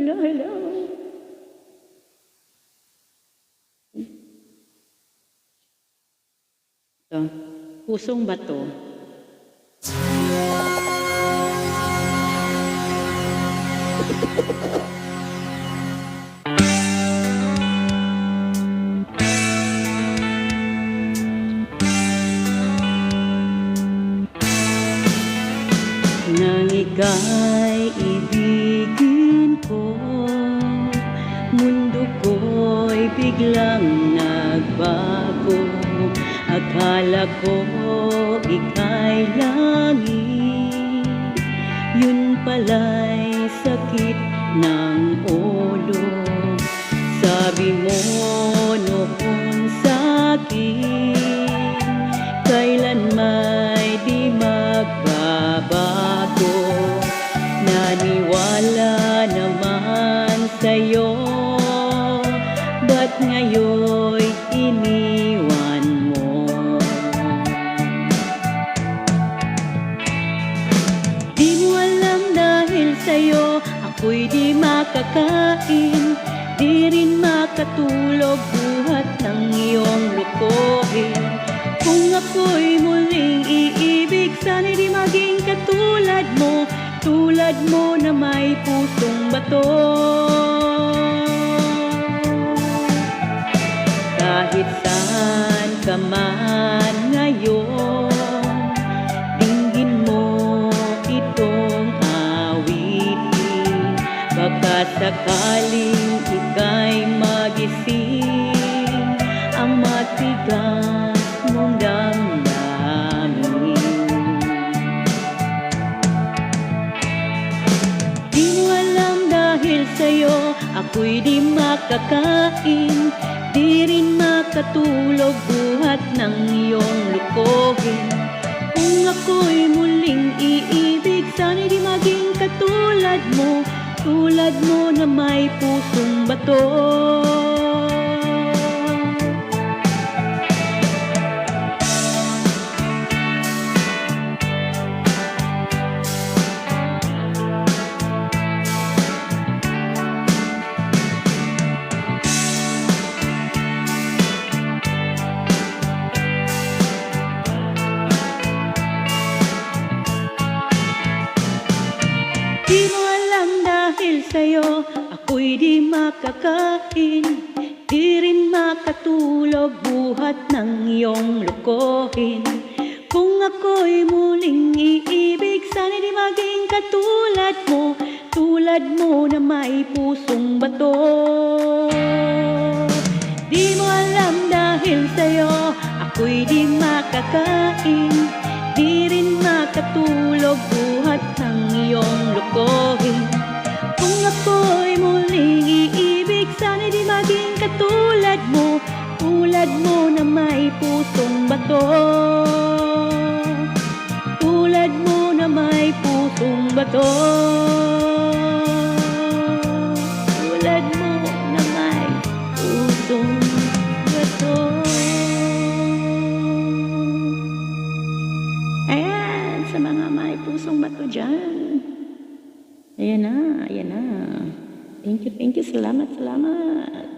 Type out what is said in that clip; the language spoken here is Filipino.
Hello, hello. Ito, pusong bato. Nang ika'y ibigin ko, mundo ko'y biglang nagbago. Akala ko ika'y langit, yun pala'y sakit ng ulo. Sabi mo noon sa'kin, kailan may di magbabago. Naniwala naman sa'yo, ba't ngayon'y iniwan mo? Di mo alam dahil sa'yo ako'y di makakain, di rin makatulog buhat ng iyong lukohin. Kung ako'y muling iibig, sana'y di maging katulad mo, tulad mo na may pusong bato. Kahit saan ka man ngayon, dinggin mo itong awitin. Baka sakaling ika'y magising ang matigas mong damdamin. Di mo alam dahil sa'yo ako'y di makakain, di rin makatulog buhat ng iyong lukohin. Kung ako'y muling iibig, sana'y di maging katulad mo, tulad mo na may pusong bato. Di mo alam dahil sa'yo ako'y di makakain, di rin makatulog buhat ng iyong lukohin. Kung ako'y muling iibig, sana'y di maging katulad mo, tulad mo na may pusong bato. Di mo alam dahil sa'yo ako'y di makakain, di rin makatulog buhat ng iyong lukohin. Kung ako'y muling iibig, sana'y di maging katulad mo, tulad mo na may pusong bato. Tulad mo na may pusong bato. Tulad mo na may pusong bato. Ayan, sa mga may pusong bato dyan. Ayan na, ayan na. Thank you, salamat, salamat.